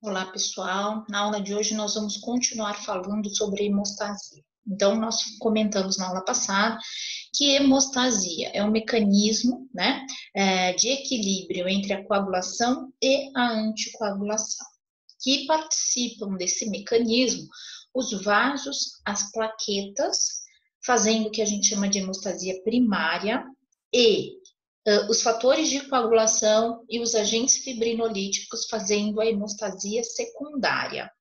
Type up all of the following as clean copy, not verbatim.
Olá, pessoal. Na aula de hoje nós vamos continuar falando sobre hemostasia. Então, nós comentamos na aula passada que hemostasia é um mecanismo, né, de equilíbrio entre a coagulação e a anticoagulação. Que participam desse mecanismo os vasos, as plaquetas, fazendo o que a gente chama de hemostasia primária e os fatores de coagulação e os agentes fibrinolíticos fazendo a hemostasia secundária.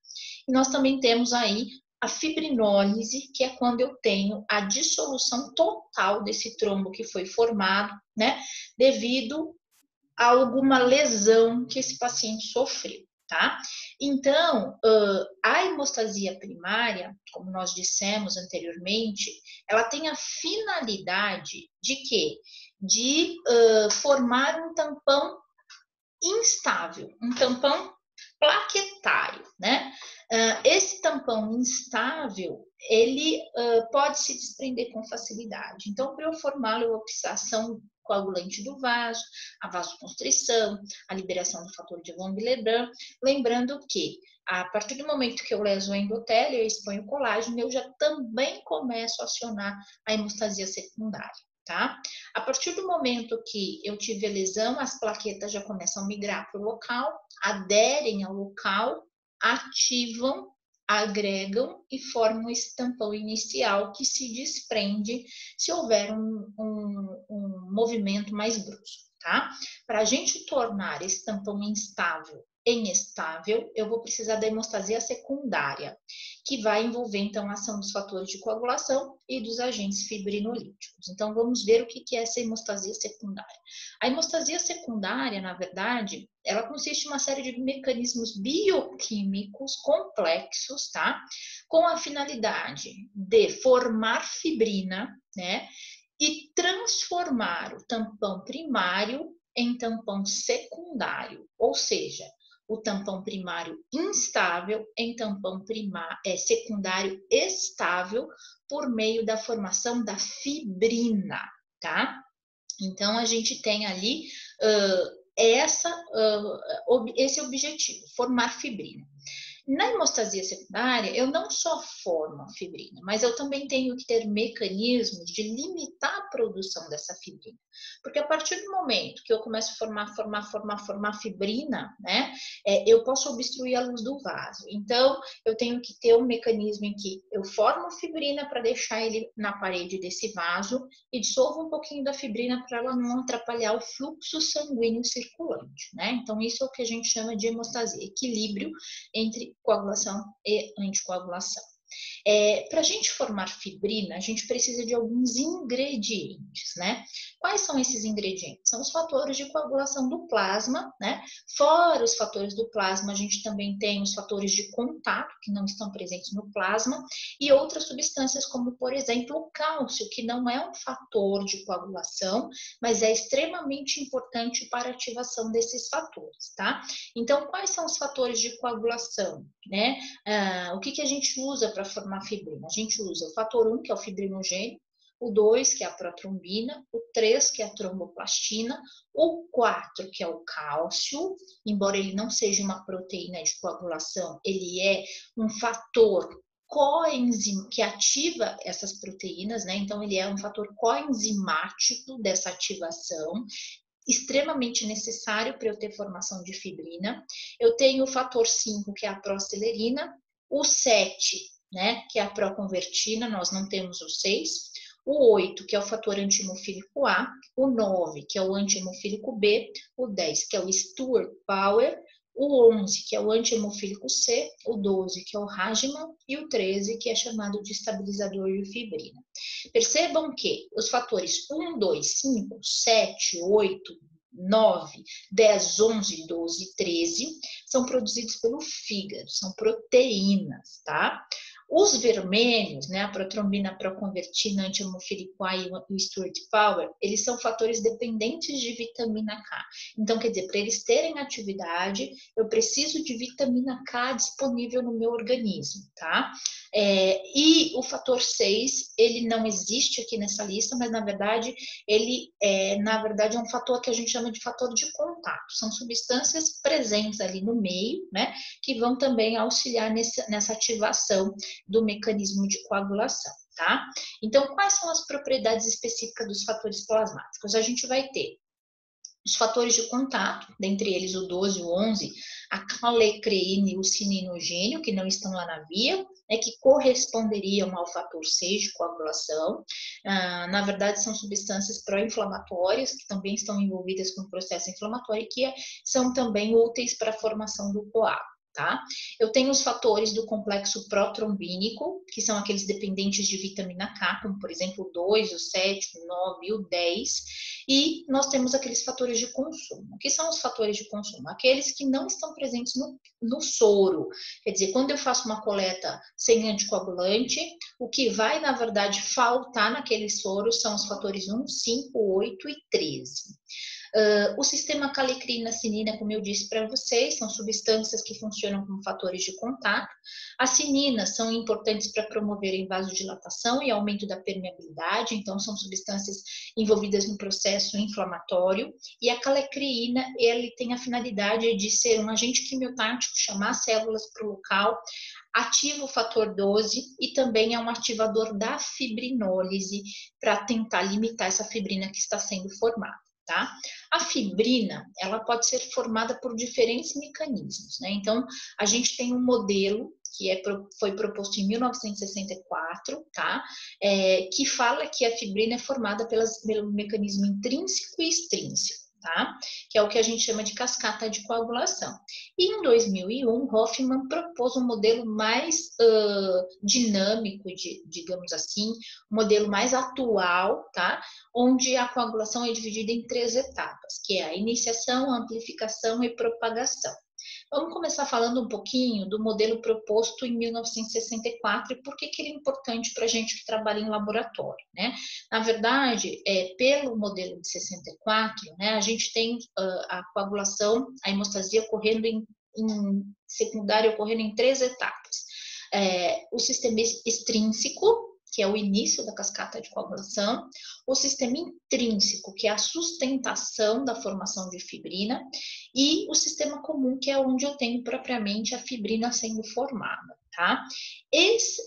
E nós também temos aí a fibrinólise, que é quando eu tenho a dissolução total desse trombo que foi formado, né, devido a alguma lesão que esse paciente sofreu, tá? Então, a hemostasia primária, como nós dissemos anteriormente, ela tem a finalidade de quê? De formar um tampão instável, um tampão plaquetário, né? Esse tampão instável, ele pode se desprender com facilidade. Então, para eu formá-lo, eu vou precisar ação coagulante do vaso, a vasoconstrição, a liberação do fator de von Willebrand, lembrando que a partir do momento que eu leso o endotélio, eu exponho o colágeno, eu já também começo a acionar a hemostasia secundária. Tá? A partir do momento que eu tive a lesão, as plaquetas já começam a migrar para o local, aderem ao local, ativam, agregam e formam esse tampão inicial que se desprende se houver um movimento mais brusco, tá? Para a gente tornar esse tampão instável em estável, eu vou precisar da hemostasia secundária, que vai envolver, então, a ação dos fatores de coagulação e dos agentes fibrinolíticos. Então, vamos ver o que é essa hemostasia secundária. A hemostasia secundária, na verdade, ela consiste em uma série de mecanismos bioquímicos complexos, tá? Com a finalidade de formar fibrina, né? E transformar o tampão primário em tampão secundário, ou seja, o tampão primário instável em tampão secundário estável por meio da formação da fibrina, tá? Então, a gente tem ali esse objetivo, formar fibrina. Na hemostasia secundária, eu não só formo a fibrina, mas eu também tenho que ter mecanismos de limitar a produção dessa fibrina. Porque a partir do momento que eu começo a formar fibrina, né, eu posso obstruir a luz do vaso. Então, eu tenho que ter um mecanismo em que eu formo fibrina para deixar ele na parede desse vaso e dissolvo um pouquinho da fibrina para ela não atrapalhar o fluxo sanguíneo circulante, né? Então, isso é o que a gente chama de hemostasia, equilíbrio entre coagulação e anticoagulação. Para a gente formar fibrina, a gente precisa de alguns ingredientes, né? Quais são esses ingredientes? São os fatores de coagulação do plasma, né? Fora os fatores do plasma, a gente também tem os fatores de contato, que não estão presentes no plasma, e outras substâncias, como, por exemplo, o cálcio, que não é um fator de coagulação, mas é extremamente importante para a ativação desses fatores, tá? Então, quais são os fatores de coagulação, né? O que a gente usa para formar fibrina? A gente usa o fator 1, que é o fibrinogênio, o 2, que é a protrombina, o 3, que é a tromboplastina, o 4, que é o cálcio, embora ele não seja uma proteína de coagulação, ele é um fator coenzima que ativa essas proteínas, né? Então, ele é um fator coenzimático dessa ativação, extremamente necessário para eu ter formação de fibrina. Eu tenho o fator 5, que é a prostelerina, o 7, né, que é a proconvertina, nós não temos o 6, o 8, que é o fator anti-hemofílico A, o 9, que é o anti-hemofílico B, o 10, que é o Stuart Power, o 11, que é o anti-hemofílico C, o 12, que é o Ragemann, e o 13, que é chamado de estabilizador de fibrina. Percebam que os fatores 1, 2, 5, 7, 8, 9, 10, 11, 12, 13 são produzidos pelo fígado, são proteínas, tá? Os vermelhos, né, a protrombina, a proconvertina, anti-hemofílico A e o Stuart Power, eles são fatores dependentes de vitamina K. Então, quer dizer, para eles terem atividade, eu preciso de vitamina K disponível no meu organismo, tá? E o fator 6, ele não existe aqui nessa lista, mas na verdade, ele é um fator que a gente chama de fator de contato. São substâncias presentes ali no meio, né, que vão também auxiliar nessa ativação do mecanismo de coagulação, tá? Então, quais são as propriedades específicas dos fatores plasmáticos? A gente vai ter os fatores de contato, dentre eles o 12 e o 11, a calecreína e o cininogênio, que não estão lá na via, né, que corresponderiam ao fator 6 de coagulação. Na verdade, são substâncias pró-inflamatórias, que também estão envolvidas com o processo inflamatório e que são também úteis para a formação do coágulo. Tá? Eu tenho os fatores do complexo protrombínico, que são aqueles dependentes de vitamina K, como por exemplo o 2, o 7, o 9 e o 10, e nós temos aqueles fatores de consumo. O que são os fatores de consumo? Aqueles que não estão presentes no soro. Quer dizer, quando eu faço uma coleta sem anticoagulante, o que vai, na verdade, faltar naquele soro são os fatores 1, 5, 8 e 13. O sistema calecrina-cinina, como eu disse para vocês, são substâncias que funcionam como fatores de contato. As cininas são importantes para promoverem vasodilatação e aumento da permeabilidade, então são substâncias envolvidas no processo inflamatório. E a calecrina, ele tem a finalidade de ser um agente quimiotático, chamar células para o local, ativa o fator 12 e também é um ativador da fibrinólise para tentar limitar essa fibrina que está sendo formada. Tá? A fibrina, ela pode ser formada por diferentes mecanismos, né? Então, a gente tem um modelo que foi proposto em 1964, tá? Que fala que a fibrina é formada pelo mecanismo intrínseco e extrínseco. Tá? Que é o que a gente chama de cascata de coagulação. E em 2001, Hoffman propôs um modelo mais dinâmico, digamos assim, um modelo mais atual, tá? Onde a coagulação é dividida em 3 etapas, que é a iniciação, a amplificação e propagação. Vamos começar falando um pouquinho do modelo proposto em 1964 e por que ele é importante para a gente que trabalha em laboratório, né? Na verdade, pelo modelo de 64, né, a gente tem a coagulação, a hemostasia ocorrendo em secundária, ocorrendo em 3 etapas. O sistema extrínseco, que é o início da cascata de coagulação, o sistema intrínseco, que é a sustentação da formação de fibrina, e o sistema comum, que é onde eu tenho propriamente a fibrina sendo formada, tá?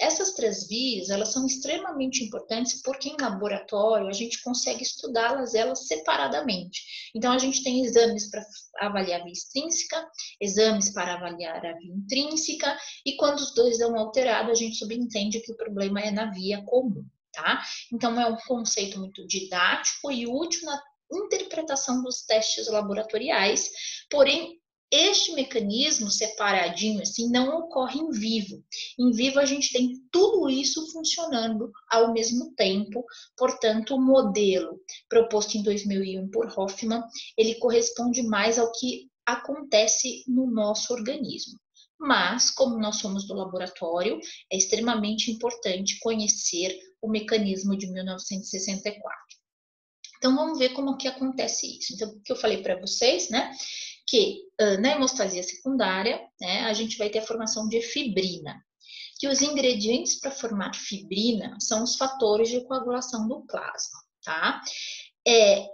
Essas 3 vias, elas são extremamente importantes porque em laboratório a gente consegue estudá-las elas separadamente. Então, a gente tem exames para avaliar a via extrínseca, exames para avaliar a via intrínseca, e quando os dois dão alterado, a gente subentende que o problema é na via comum, tá? Então, é um conceito muito didático e útil na interpretação dos testes laboratoriais, porém, este mecanismo separadinho assim não ocorre em vivo. Em vivo a gente tem tudo isso funcionando ao mesmo tempo, portanto, o modelo proposto em 2001 por Hoffman, ele corresponde mais ao que acontece no nosso organismo. Mas, como nós somos do laboratório, é extremamente importante conhecer o mecanismo de 1964. Então, vamos ver como que acontece isso. Então, o que eu falei para vocês, né? Que na hemostasia secundária, né, a gente vai ter a formação de fibrina. Que os ingredientes para formar fibrina são os fatores de coagulação do plasma, tá?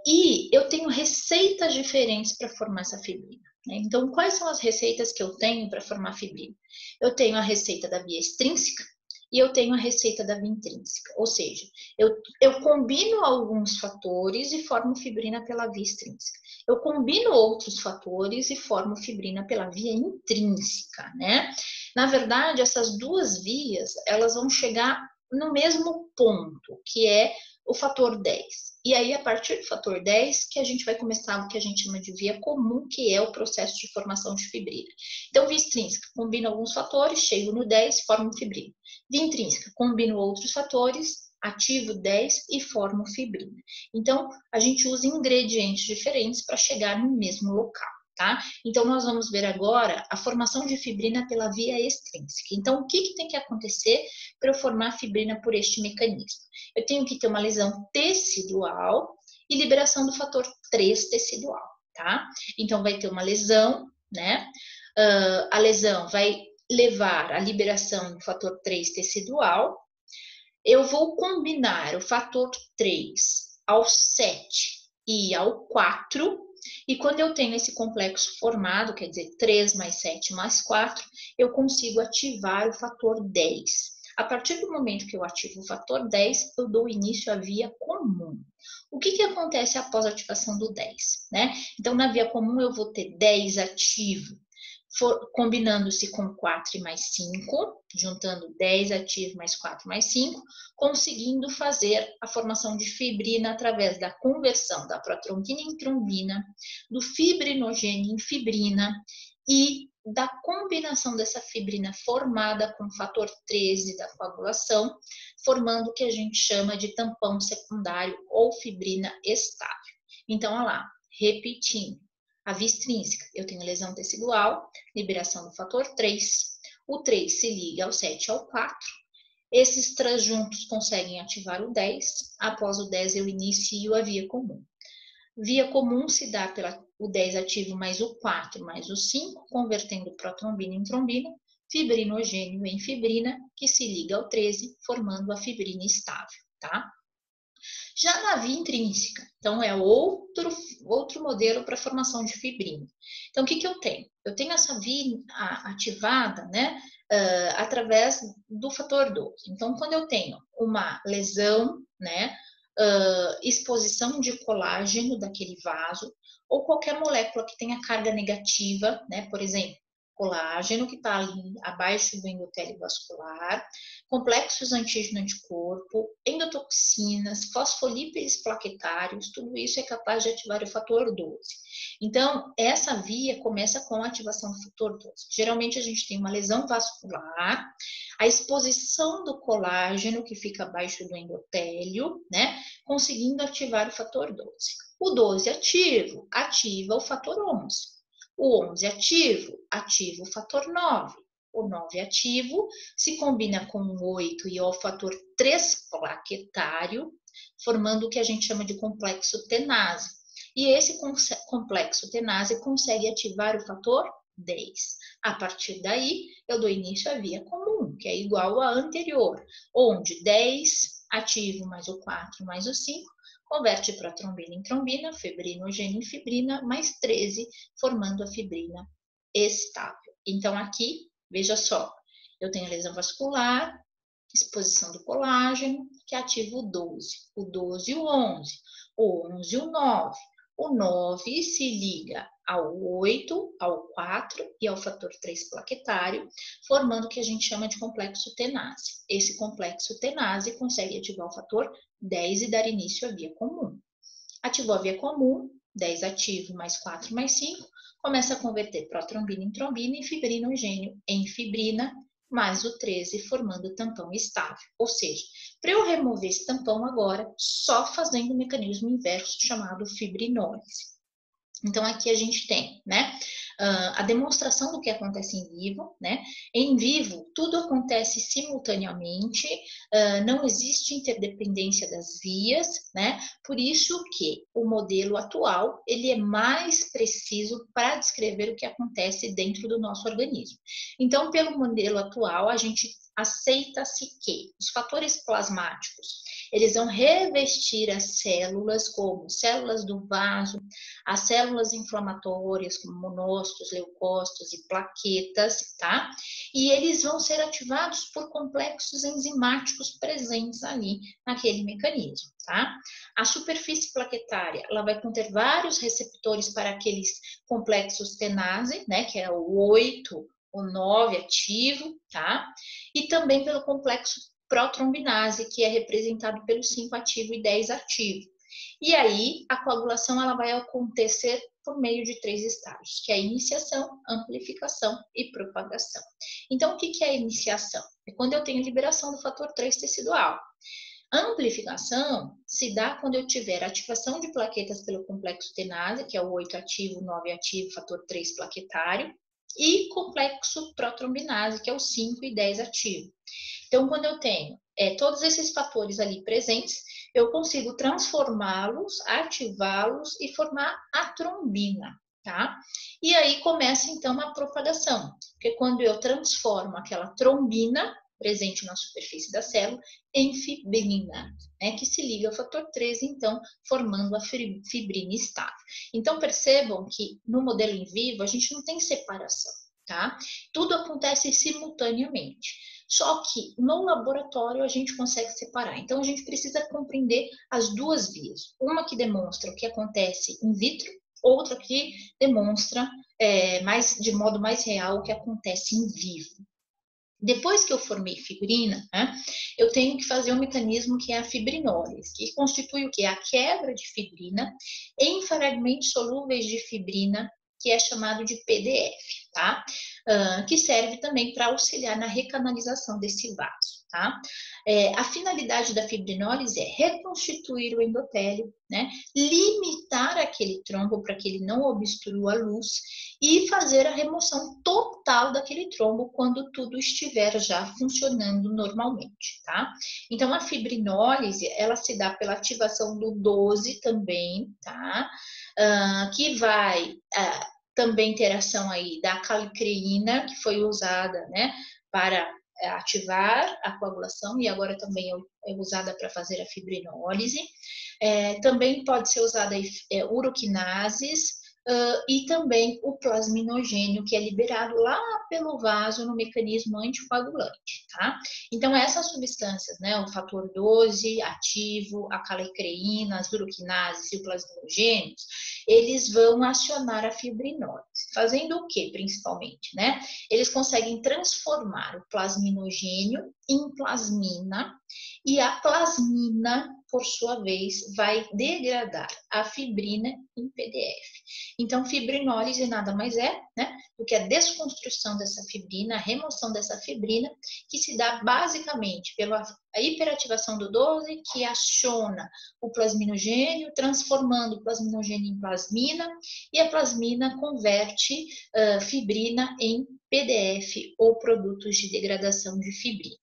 E eu tenho receitas diferentes para formar essa fibrina. Né? Então, quais são as receitas que eu tenho para formar fibrina? Eu tenho a receita da via extrínseca e eu tenho a receita da via intrínseca. Ou seja, eu combino alguns fatores e formo fibrina pela via extrínseca. Eu combino outros fatores e formo fibrina pela via intrínseca, né? Na verdade, essas 2 vias, elas vão chegar no mesmo ponto, que é o fator 10. E aí, a partir do fator 10, que a gente vai começar o que a gente chama de via comum, que é o processo de formação de fibrina. Então, via extrínseca, combino alguns fatores, chego no 10, formo fibrina. Via intrínseca, combino outros fatores, ativo 10 e formo fibrina. Então, a gente usa ingredientes diferentes para chegar no mesmo local. tá? Então, nós vamos ver agora a formação de fibrina pela via extrínseca. Então, o que tem que acontecer para eu formar fibrina por este mecanismo? Eu tenho que ter uma lesão tecidual e liberação do fator 3 tecidual, tá? Então, vai ter uma lesão, né? A lesão vai levar à liberação do fator 3 tecidual. Eu vou combinar o fator 3 ao 7 e ao 4, e quando eu tenho esse complexo formado, quer dizer, 3 mais 7 mais 4, eu consigo ativar o fator 10. A partir do momento que eu ativo o fator 10, eu dou início à via comum. O que acontece após a ativação do 10, né? Então, na via comum, eu vou ter 10 ativo, combinando-se com 4 e mais 5, juntando 10 ativo mais 4 mais 5, conseguindo fazer a formação de fibrina através da conversão da protrombina em trombina, do fibrinogênio em fibrina e da combinação dessa fibrina formada com o fator 13 da coagulação, formando o que a gente chama de tampão secundário ou fibrina estável. Então, olha lá, repetindo. A via extrínseca, eu tenho lesão tecidual, liberação do fator 3. O 3 se liga ao 7 e ao 4. Esses três juntos conseguem ativar o 10. Após o 10, eu inicio a via comum. Via comum se dá pelo 10 ativo mais o 4 mais o 5, convertendo protrombina em trombina, fibrinogênio em fibrina, que se liga ao 13, formando a fibrina estável, tá? Já na via intrínseca, então é outro modelo para formação de fibrina. Então, o que eu tenho? Eu tenho essa via ativada, né, através do fator 12. Então, quando eu tenho uma lesão, né, exposição de colágeno daquele vaso, ou qualquer molécula que tenha carga negativa, né, por exemplo, colágeno que está ali abaixo do endotélio vascular, complexos antígeno-anticorpo, endotoxinas, fosfolípides plaquetários, tudo isso é capaz de ativar o fator 12. Então, essa via começa com a ativação do fator 12. Geralmente, a gente tem uma lesão vascular, a exposição do colágeno, que fica abaixo do endotélio, né, conseguindo ativar o fator 12. O 12 ativo, ativa o fator 11. O 11 ativo, ativa o fator 9. O 9 ativo se combina com o 8 e o fator 3 plaquetário, formando o que a gente chama de complexo tenase. E esse complexo tenase consegue ativar o fator 10. A partir daí, eu dou início à via comum, que é igual à anterior, onde 10 ativo mais o 4 mais o 5, converte para trombina em trombina, fibrinogênio em fibrina, mais 13, formando a fibrina estável. Então, aqui, veja só, eu tenho lesão vascular, exposição do colágeno, que ativa o 12 e o 11, o 11 e o 9. O 9 se liga ao 8, ao 4 e ao fator 3 plaquetário, formando o que a gente chama de complexo tenase. Esse complexo tenase consegue ativar o fator 10 e dar início à via comum. Ativou a via comum, 10 ativo mais 4 mais 5, começa a converter protrombina em trombina e fibrinogênio em fibrina, mais o 13, formando o tampão estável. Ou seja, para eu remover esse tampão agora, só fazendo o mecanismo inverso chamado fibrinólise. Então, aqui a gente tem, né, a demonstração do que acontece em vivo, né? Em vivo, tudo acontece simultaneamente, não existe interdependência das vias, né? Por isso que o modelo atual, ele é mais preciso para descrever o que acontece dentro do nosso organismo. Então, pelo modelo atual, a gente aceita-se que os fatores plasmáticos, eles vão revestir as células como células do vaso, as células inflamatórias como monócitos, leucócitos e plaquetas, tá? E eles vão ser ativados por complexos enzimáticos presentes ali naquele mecanismo, tá? A superfície plaquetária, ela vai conter vários receptores para aqueles complexos tenase, né, que é o 8, o 9 ativo, tá? E também pelo complexo protrombinase, que é representado pelo 5 ativo e 10 ativo. E aí, a coagulação ela vai acontecer por meio de 3 estágios, que é a iniciação, amplificação e propagação. Então, o que é a iniciação? É quando eu tenho liberação do fator 3 tecidual. A amplificação se dá quando eu tiver ativação de plaquetas pelo complexo tenase, que é o 8 ativo, 9 ativo, fator 3 plaquetário, e complexo protrombinase, que é o 5 e 10 ativo. Então, quando eu tenho todos esses fatores ali presentes, eu consigo transformá-los, ativá-los e formar a trombina, tá? E aí começa então a propagação, porque quando eu transformo aquela trombina presente na superfície da célula em fibrina, né, que se liga ao fator 13, então, formando a fibrina estável. Então, percebam que no modelo in vivo a gente não tem separação, tá? Tudo acontece simultaneamente. Só que no laboratório a gente consegue separar. Então, a gente precisa compreender as duas vias. Uma que demonstra o que acontece in vitro, outra que demonstra de modo mais real o que acontece em vivo. Depois que eu formei fibrina, né, eu tenho que fazer um mecanismo que é a fibrinólise, que constitui o que? A quebra de fibrina em fragmentos solúveis de fibrina, que é chamado de PDF, tá? Que serve também para auxiliar na recanalização desse vaso, tá? A finalidade da fibrinólise é reconstituir o endotélio, né? Limitar aquele trombo para que ele não obstrua a luz e fazer a remoção total daquele trombo quando tudo estiver já funcionando normalmente, tá? Então, a fibrinólise, ela se dá pela ativação do 12 também, tá? Que vai também ter ação aí da calicreína, que foi usada, né, para ativar a coagulação e agora também é usada para fazer a fibrinólise. Também pode ser usada uroquinases, e também o plasminogênio, que é liberado lá pelo vaso no mecanismo anticoagulante, tá? Então, essas substâncias, né, o fator 12 ativo, a calecreína, as uroquinases e o plasminogênio, eles vão acionar a fibrinólise, fazendo o que, principalmente, né? Eles conseguem transformar o plasminogênio em plasmina, e a plasmina, por sua vez, vai degradar a fibrina em PDF. Então, fibrinólise nada mais é, né, do que a desconstrução dessa fibrina, a remoção dessa fibrina, que se dá basicamente pela hiperativação do 12, que aciona o plasminogênio, transformando o plasminogênio em plasmina, e a plasmina converte fibrina em PDF ou produtos de degradação de fibrina.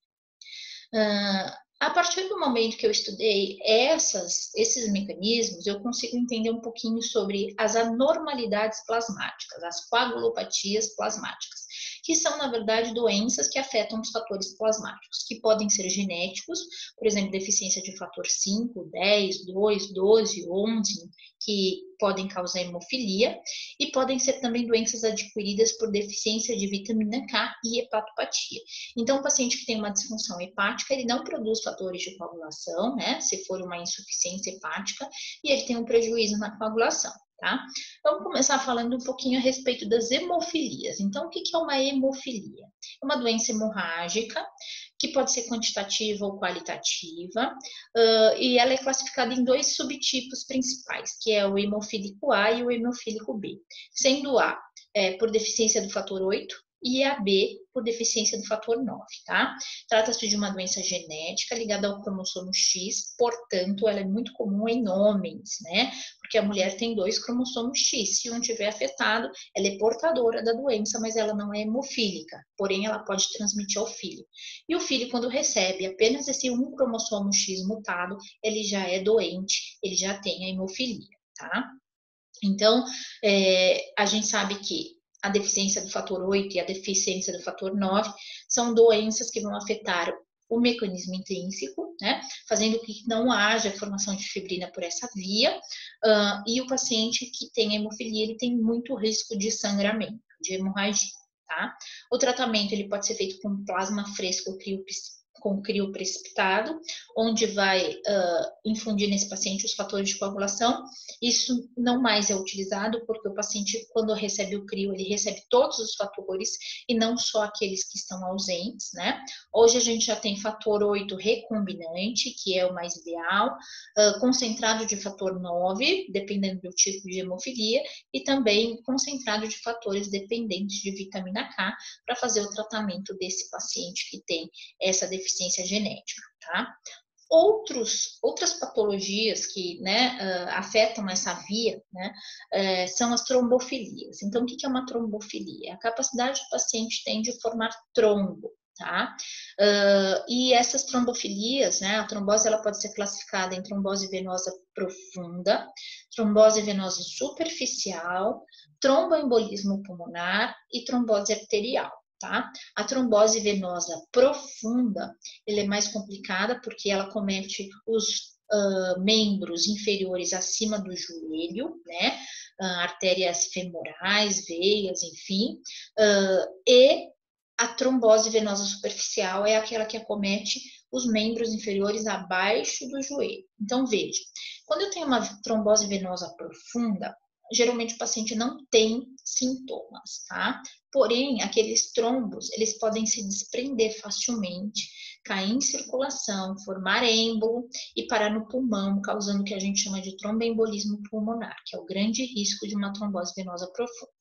A partir do momento que eu estudei esses mecanismos, eu consigo entender um pouquinho sobre as anormalidades plasmáticas, as coagulopatias plasmáticas, que são, na verdade, doenças que afetam os fatores plasmáticos, que podem ser genéticos, por exemplo, deficiência de fator 5, 10, 2, 12, 11, que podem causar hemofilia, e podem ser também doenças adquiridas por deficiência de vitamina K e hepatopatia. Então, o paciente que tem uma disfunção hepática, ele não produz fatores de coagulação, né? Se for uma insuficiência hepática, e ele tem um prejuízo na coagulação, tá? Vamos começar falando um pouquinho a respeito das hemofilias. Então, o que é uma hemofilia? É uma doença hemorrágica, que pode ser quantitativa ou qualitativa, e ela é classificada em dois subtipos principais, que é o hemofílico A e o hemofílico B, sendo A por deficiência do fator 8, e a B por deficiência do fator 9, tá? Trata-se de uma doença genética ligada ao cromossomo X, portanto, ela é muito comum em homens, né? Porque a mulher tem 2 cromossomos X, se um tiver afetado, ela é portadora da doença, mas ela não é hemofílica, porém ela pode transmitir ao filho. E o filho, quando recebe apenas esse um cromossomo X mutado, ele já é doente, ele já tem a hemofilia, tá? Então, a gente sabe que a deficiência do fator 8 e a deficiência do fator 9 são doenças que vão afetar o mecanismo intrínseco, né, fazendo com que não haja formação de fibrina por essa via, e o paciente que tem hemofilia, ele tem muito risco de sangramento, de hemorragia, tá? O tratamento, ele pode ser feito com plasma fresco com crio precipitado, onde vai infundir nesse paciente os fatores de coagulação. Isso não mais é utilizado, porque o paciente, quando recebe o crio, ele recebe todos os fatores e não só aqueles que estão ausentes, né? Hoje a gente já tem fator 8 recombinante, que é o mais ideal, concentrado de fator 9, dependendo do tipo de hemofilia, e também concentrado de fatores dependentes de vitamina K, para fazer o tratamento desse paciente que tem essa deficiência genética, tá? Outras patologias que, né, afetam essa via, né, são as trombofilias. Então, o que é uma trombofilia? A capacidade que o paciente tem de formar trombo, tá? E essas trombofilias, né, a trombose ela pode ser classificada em trombose venosa profunda, trombose venosa superficial, tromboembolismo pulmonar e trombose arterial. Tá? A trombose venosa profunda, ela é mais complicada porque ela comete os membros inferiores acima do joelho, né? Artérias femorais, veias, enfim, e a trombose venosa superficial é aquela que acomete os membros inferiores abaixo do joelho. Então, veja, quando eu tenho uma trombose venosa profunda, geralmente o paciente não tem sintomas, tá? Porém, aqueles trombos, eles podem se desprender facilmente, cair em circulação, formar êmbolo e parar no pulmão, causando o que a gente chama de tromboembolismo pulmonar, que é o grande risco de uma trombose venosa profunda.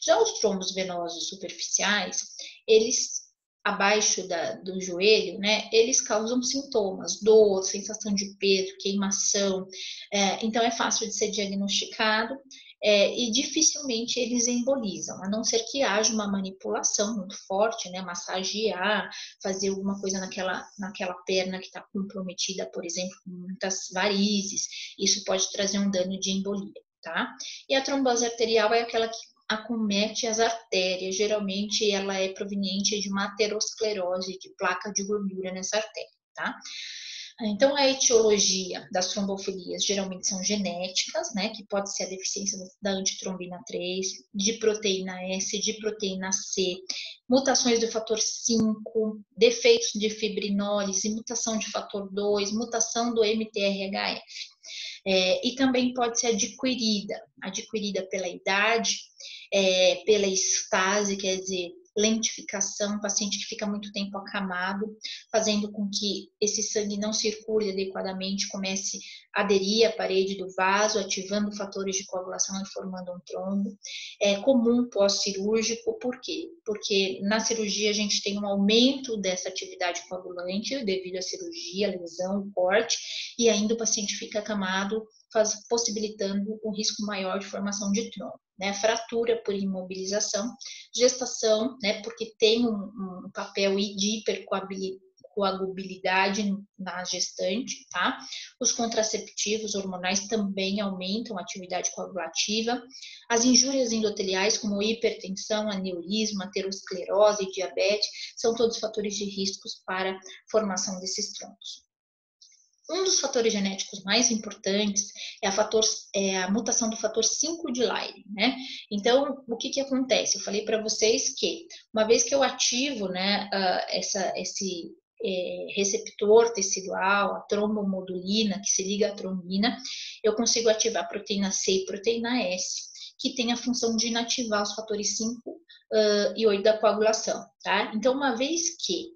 Já os trombos venosos superficiais, eles abaixo do joelho, né, eles causam sintomas, dor, sensação de peso, queimação, então é fácil de ser diagnosticado, e dificilmente eles embolizam, a não ser que haja uma manipulação muito forte, né, massagear, fazer alguma coisa naquela perna que está comprometida, por exemplo, com muitas varizes, isso pode trazer um dano de embolia, tá? E a trombose arterial é aquela que acomete as artérias, geralmente ela é proveniente de uma aterosclerose, de placa de gordura nessa artéria, tá? Então, a etiologia das trombofilias geralmente são genéticas, né, que pode ser a deficiência da antitrombina 3, de proteína S, de proteína C, mutações do fator 5, defeitos de fibrinólise, mutação de fator 2, mutação do MTRHF. E também pode ser adquirida pela idade, pela estase, quer dizer, lentificação, paciente que fica muito tempo acamado, fazendo com que esse sangue não circule adequadamente, comece a aderir à parede do vaso, ativando fatores de coagulação e formando um trombo. É comum pós-cirúrgico, por quê? Porque na cirurgia a gente tem um aumento dessa atividade coagulante devido à cirurgia, lesão, corte, e ainda o paciente fica acamado, possibilitando um risco maior de formação de trombo. Né, fratura por imobilização, gestação, né, porque tem um papel de hipercoagulabilidade na gestante, tá? Os contraceptivos hormonais também aumentam a atividade coagulativa. As injúrias endoteliais, como hipertensão, aneurisma, aterosclerose e diabetes, são todos fatores de riscos para a formação desses trombos. Um dos fatores genéticos mais importantes é a mutação do fator 5 de Leiden, né? Então, o que acontece? Eu falei para vocês que, uma vez que eu ativo, né, esse receptor tecidual, a trombomodulina, que se liga à trombina, eu consigo ativar a proteína C e proteína S, que tem a função de inativar os fatores 5 e 8 da coagulação, tá? Então, uma vez que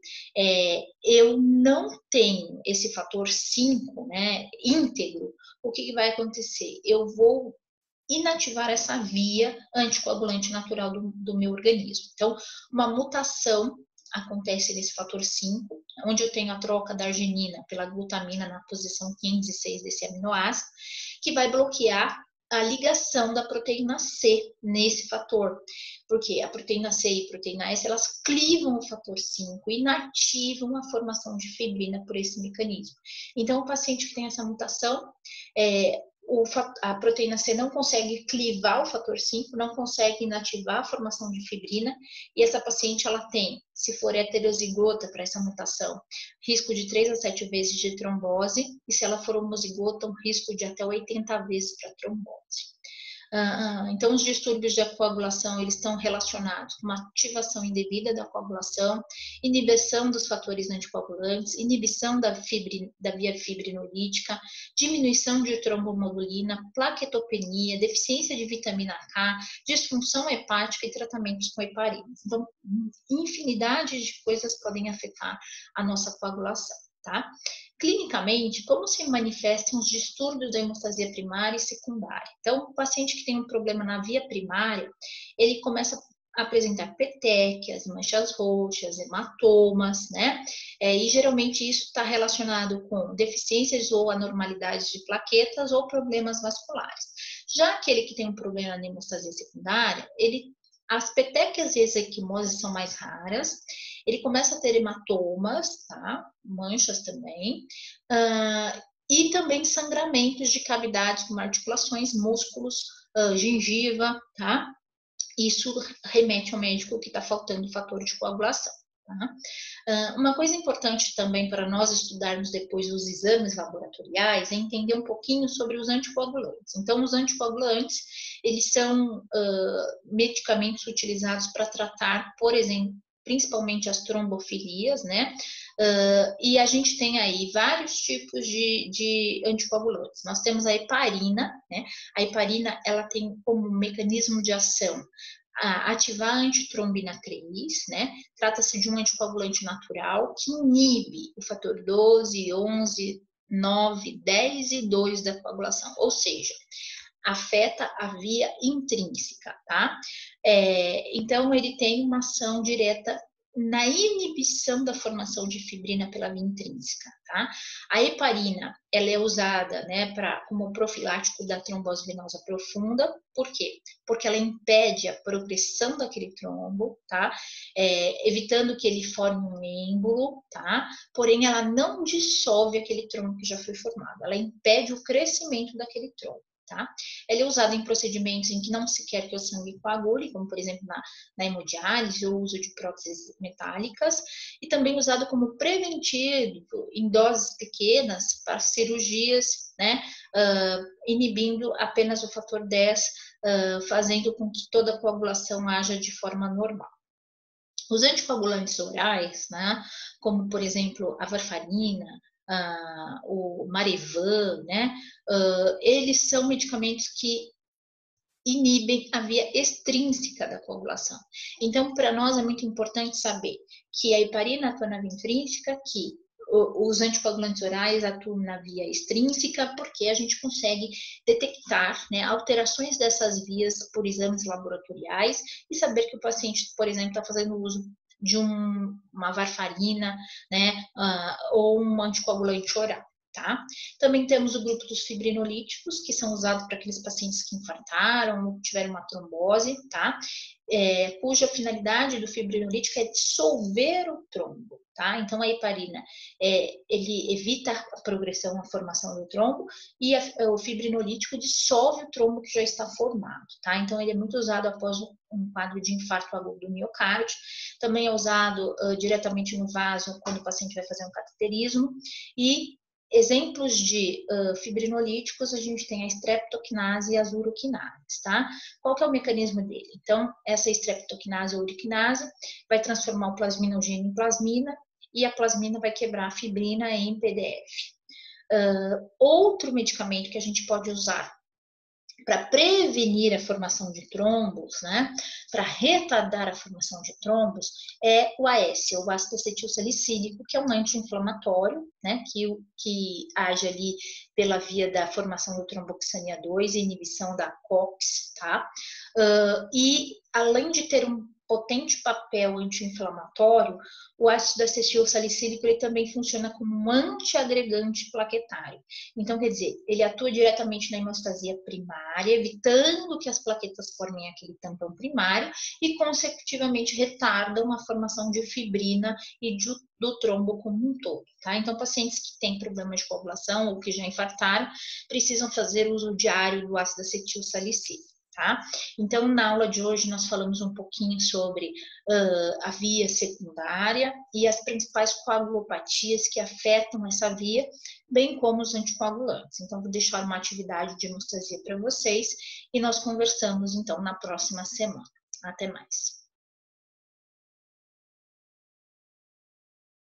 eu não tenho esse fator 5, né, íntegro, o que vai acontecer? Eu vou inativar essa via anticoagulante natural do meu organismo. Então, uma mutação acontece nesse fator 5, onde eu tenho a troca da arginina pela glutamina na posição 15 e 6 desse aminoácido, que vai bloquear a ligação da proteína C nesse fator, porque a proteína C e a proteína S, elas clivam o fator 5 e inativam a formação de fibrina por esse mecanismo. Então, o paciente que tem essa mutação, a proteína C não consegue clivar o fator 5, não consegue inativar a formação de fibrina, e essa paciente ela tem, se for heterozigota para essa mutação, risco de 3 a 7 vezes de trombose, e se ela for homozigota, um risco de até 80 vezes para trombose. Então, os distúrbios de coagulação, eles estão relacionados com uma ativação indevida da coagulação, inibição dos fatores anticoagulantes, inibição da via fibrinolítica, diminuição de trombomodulina, plaquetopenia, deficiência de vitamina K, disfunção hepática e tratamentos com heparinas. Então, infinidade de coisas podem afetar a nossa coagulação, tá? Clinicamente, como se manifestam os distúrbios da hemostasia primária e secundária? Então, o paciente que tem um problema na via primária, ele começa apresentar petequias, manchas roxas, hematomas, né? E geralmente isso está relacionado com deficiências ou anormalidades de plaquetas ou problemas vasculares. Já aquele que tem um problema na hemostasia secundária, as petequias e as equimoses são mais raras, ele começa a ter hematomas, tá? Manchas também, e também sangramentos de cavidades como articulações, músculos, gengiva, tá? Isso remete ao médico que está faltando fator de coagulação. Tá? Uma coisa importante também para nós estudarmos depois os exames laboratoriais é entender um pouquinho sobre os anticoagulantes. Então, os anticoagulantes, eles são medicamentos utilizados para tratar, por exemplo, principalmente as trombofilias, né? E a gente tem aí vários tipos de anticoagulantes. Nós temos a heparina, né? A heparina, ela tem como mecanismo de ação ativar a antitrombina 3, né? Trata-se de um anticoagulante natural que inibe o fator 12, 11, 9, 10 e 2 da coagulação, ou seja, afeta a via intrínseca, tá? Então, ele tem uma ação direta na inibição da formação de fibrina pela via intrínseca, tá? A heparina, ela é usada, né, como profilático da trombose venosa profunda. Por quê? Porque ela impede a progressão daquele trombo, tá? Evitando que ele forme um êmbolo, tá? Porém, ela não dissolve aquele trombo que já foi formado, ela impede o crescimento daquele trombo. Tá? Ela é usada em procedimentos em que não se quer que o sangue coagule, como por exemplo na hemodiálise ou uso de próteses metálicas, e também usado como preventivo em doses pequenas para cirurgias, né, inibindo apenas o fator 10, fazendo com que toda a coagulação haja de forma normal. Os anticoagulantes orais, né, como por exemplo a varfarina, o Marevan, né, eles são medicamentos que inibem a via extrínseca da coagulação. Então, para nós é muito importante saber que a heparina atua na via intrínseca, que os anticoagulantes orais atuam na via extrínseca, porque a gente consegue detectar, né, alterações dessas vias por exames laboratoriais e saber que o paciente, por exemplo, está fazendo uso de uma varfarina, né, ou um anticoagulante oral. Tá? Também temos o grupo dos fibrinolíticos, que são usados para aqueles pacientes que infartaram ou tiveram uma trombose, tá? Cuja finalidade do fibrinolítico é dissolver o trombo, tá? Então, a heparina, ele evita a progressão, a formação do trombo, e o fibrinolítico dissolve o trombo que já está formado, tá? Então, ele é muito usado após um quadro de infarto agudo do miocárdio. Também é usado diretamente no vaso quando o paciente vai fazer um cateterismo. E exemplos de fibrinolíticos, a gente tem a streptokinase e as uroquinases, tá? Qual que é o mecanismo dele? Então, essa streptokinase ou uroquinase vai transformar o plasminogênio em plasmina e a plasmina vai quebrar a fibrina em PDF. Outro medicamento que a gente pode usar para prevenir a formação de trombos, né, para retardar a formação de trombos, é o AS, o ácido acetil salicílico, que é um anti-inflamatório, né, que age ali pela via da formação do tromboxania 2 e inibição da COX, tá? E além de ter um potente papel anti-inflamatório, o ácido acetil salicílico ele também funciona como um antiagregante plaquetário. Então, quer dizer, ele atua diretamente na hemostasia primária, evitando que as plaquetas formem aquele tampão primário e, consecutivamente, retardam a formação de fibrina e do trombo como um todo, tá? Então, pacientes que têm problema de coagulação ou que já infartaram precisam fazer uso diário do ácido acetil salicílico. Tá? Então, na aula de hoje, nós falamos um pouquinho sobre a via secundária e as principais coagulopatias que afetam essa via, bem como os anticoagulantes. Então, vou deixar uma atividade de hemostasia para vocês e nós conversamos, então, na próxima semana. Até mais.